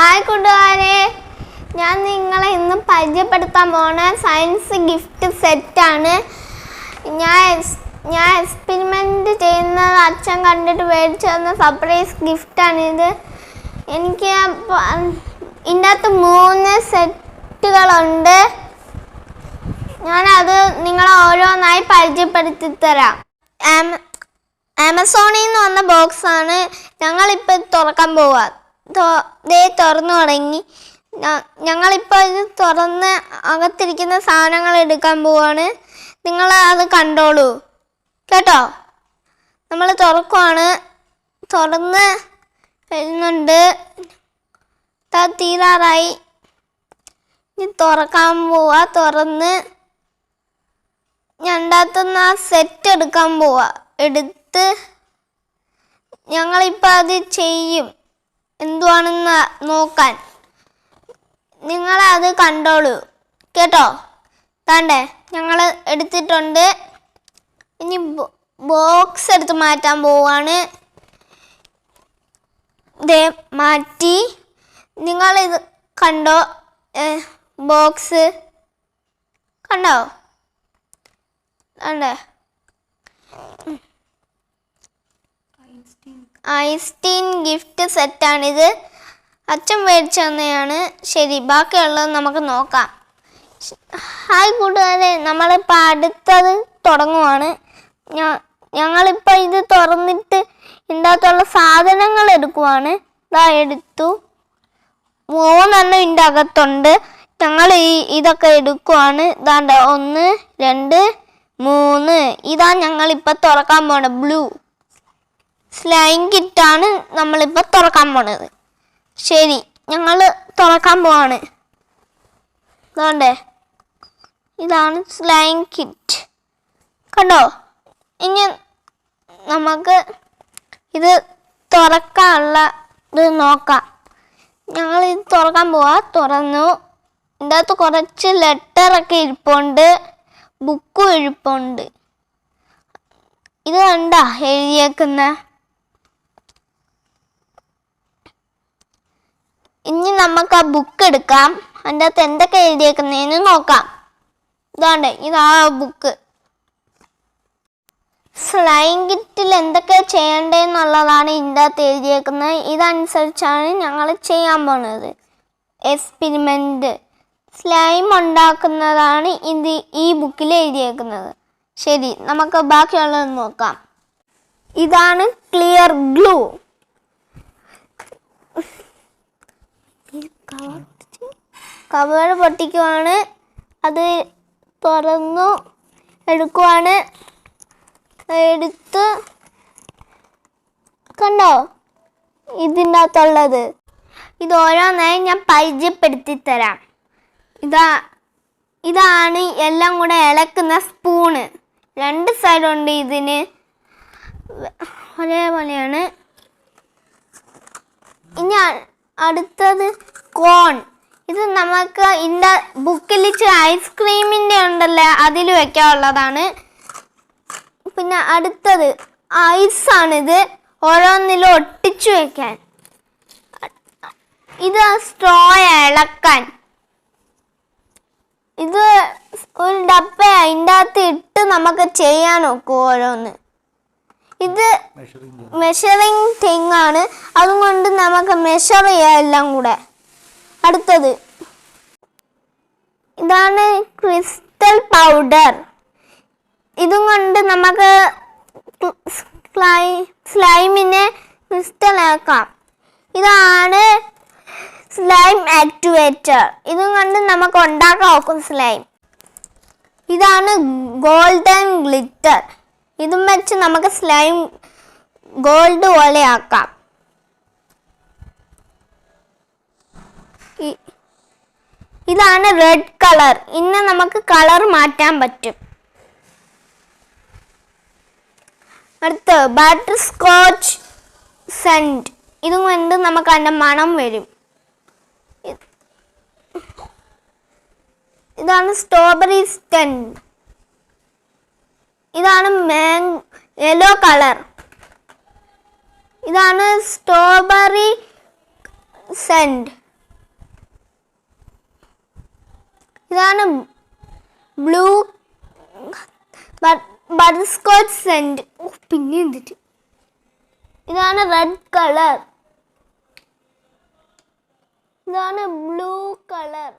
Hi കൂട്ടുകാരെ, ഞാൻ നിങ്ങളെ ഇന്ന് പരിചയപ്പെടുത്താൻ പോണ സയൻസ് ഗിഫ്റ്റ് സെറ്റാണ്. ഞാൻ എക്സ്പെരിമെൻ്റ് ചെയ്യുന്നത് അച്ഛൻ കണ്ടിട്ട് മേടിച്ചു തന്ന സർപ്രൈസ് ഗിഫ്റ്റാണിത്. എനിക്ക് ഇതിൻ്റെ അകത്ത് 3 സെറ്റുകളുണ്ട്. ഞാനത് നിങ്ങളെ ഓരോന്നായി പരിചയപ്പെടുത്തി തരാം. ആമസോണിൽ നിന്ന് വന്ന ബോക്സാണ്. ഞങ്ങളിപ്പോൾ തുറക്കാൻ പോവുക. തുറന്നു തുടങ്ങി. ഞങ്ങളിപ്പോൾ ഇത് തുറന്ന് അകത്തിരിക്കുന്ന സാധനങ്ങൾ എടുക്കാൻ പോവാണ്. നിങ്ങൾ അത് കണ്ടോളൂ കേട്ടോ. നമ്മൾ തുറക്കുവാണ്. തുറന്ന് വരുന്നുണ്ട്. തീരാറായി. ഇനി തുറക്കാൻ പോവാ. തുറന്ന് രണ്ടാമത്തുനിന്ന് ആ സെറ്റ് എടുക്കാൻ പോവാ. എടുത്ത് ഞങ്ങളിപ്പോൾ അത് ചെയ്യും. എന്തുവാണെന്ന് നോക്കാൻ നിങ്ങളത് കണ്ടോളൂ കേട്ടോ. താണ്ടേ ഞങ്ങൾ എടുത്തിട്ടുണ്ട്. ഇനി ബോക്സ് എടുത്ത് മാറ്റാൻ പോവാണ്. ഇതേ മാറ്റി. നിങ്ങളിത് കണ്ടോ? ബോക്സ് കണ്ടോ? അല്ലേ, ഐൻസ്റ്റീൻ ഗിഫ്റ്റ് സെറ്റാണിത്. അച്ഛൻ മേടിച്ചു തന്നെയാണ്. ശരി, ബാക്കിയുള്ളത് നമുക്ക് നോക്കാം. ഹായ് കൂട്ടുകാരെ, നമ്മളിപ്പോൾ അടുത്തത് തുടങ്ങുവാണ്. ഞങ്ങളിപ്പോൾ ഇത് തുറന്നിട്ട് ഇതിൻ്റെ അകത്തുള്ള സാധനങ്ങൾ എടുക്കുവാണ്. ഇതാ എടുത്തു. 3 ഇതിൻ്റെ അകത്തുണ്ട്. ഞങ്ങൾ ഇതൊക്കെ എടുക്കുവാണ്. ഇതാണ്ട് 1 2 3. ഇതാ ഞങ്ങളിപ്പോൾ തുറക്കാൻ പോണ ബ്ലൂ സ്ലൈം കിറ്റാണ് നമ്മളിപ്പോൾ തുറക്കാൻ പോണത്. ശരി, ഞങ്ങൾ തുറക്കാൻ പോവാണ്. ഇതാണ്ടേ, ഇതാണ് സ്ലൈം കിറ്റ്. കണ്ടോ? ഇനി നമുക്ക് ഇത് തുറക്കാനുള്ള ഇത് നോക്കാം. ഞങ്ങൾ ഇത് തുറക്കാൻ പോവാ. തുറന്നു. ഇതിൻ്റെ അകത്ത് കുറച്ച് ലെറ്ററൊക്കെ ഇരിപ്പുണ്ട്. ബുക്കും ഇരിപ്പുണ്ട്. ഇത് കണ്ടാ എഴുതിയേക്കുന്ന. ഇനി നമുക്ക് ആ ബുക്ക് എടുക്കാം. അതിൻ്റെ അകത്ത് എന്തൊക്കെ എഴുതിയേക്കുന്നതെന്ന് നോക്കാം. ഇതാണ്ട് ഇതാ ബുക്ക്. സ്ലൈം കിറ്റിൽ എന്തൊക്കെ ചെയ്യേണ്ടതെന്നുള്ളതാണ് ഇതിൻ്റെ അകത്ത് എഴുതിയേക്കുന്നത്. ഇതനുസരിച്ചാണ് ഞങ്ങൾ ചെയ്യാൻ പോണത്. എക്സ്പെരിമെൻ്റ് സ്ലൈം ഉണ്ടാക്കുന്നതാണ് ഈ ബുക്കിൽ എഴുതിയേക്കുന്നത്. ശരി, നമുക്ക് ബാക്കിയുള്ളത് നോക്കാം. ഇതാണ് ക്ലിയർ ഗ്ലൂ. കവർ പൊട്ടിക്കുവാണ്. അത് തുറന്നു എടുക്കുവാണ്. എടുത്ത് കണ്ടോ ഇതിൻ്റെ അകത്തുള്ളത്. ഇത് ഓരോന്നായി ഞാൻ പരിചയപ്പെടുത്തി തരാം. ഇതാണ് എല്ലാം കൂടെ ഇളക്കുന്ന സ്പൂണ്. 2 സൈഡുണ്ട്. ഇതിന് ഒരേപോലെയാണ്. ഇനി അടുത്തത് കോൺ. ഇത് നമുക്ക് ഇതിൻ്റെ ബുക്കിൽ ഐസ്ക്രീമിൻ്റെ ഉണ്ടല്ലോ, അതിൽ വെക്കാനുള്ളതാണ്. പിന്നെ അടുത്തത് ഐസാണിത്. ഓരോന്നിലും ഒട്ടിച്ചു വെക്കാൻ. ഇത് സ്ട്രോ ഇളക്കാൻ. ഇത് ഒരു ഡപ്പ അതിൻ്റെ അകത്ത് ഇട്ട് നമുക്ക് ചെയ്യാൻ നോക്കും ഓരോന്ന്. ഇത് മെഷറിങ് തിങ് ആണ്. അതുകൊണ്ട് നമുക്ക് മെഷർ ചെയ്യാം എല്ലാം കൂടെ. അടുത്തത് ഇതാണ് ക്രിസ്റ്റൽ പൗഡർ. ഇതും കൊണ്ട് നമുക്ക് സ്ലൈമിനെ ക്രിസ്റ്റൽ ആക്കാം. ഇതാണ് സ്ലൈം ആക്ടിവേറ്റർ. ഇതും കൊണ്ട് നമുക്ക് ഉണ്ടാക്കാൻ നോക്കും സ്ലൈം. ഇതാണ് ഗോൾഡൻ ഗ്ലിറ്റർ. ഇതും വെച്ച് നമുക്ക് സ്ലൈം ഗോൾഡ് പോലെ ആക്കാം. ഇതാണ് റെഡ് കളർ. ഇന്ന് നമുക്ക് കളർ മാറ്റാൻ പറ്റും. അടുത്ത് ബട്ടർ സ്കോച്ച് സെന്റ്. ഇതും കൊണ്ട് നമുക്ക് അതിൻ്റെ മണം വരും. ഇതാണ് സ്ട്രോബെറി സെന്റ്. ഇതാണ് യെല്ലോ കളർ. ഇതാണ് സ്ട്രോബെറി സെന്റ്. ഇതാണ് ബ്ലൂ ബട്ടർസ്കോച്ച് സെന്റ്. പിന്നെ എന്തിട്ട് ഇതാണ് റെഡ് കളർ. ഇതാണ് ബ്ലൂ കളർ.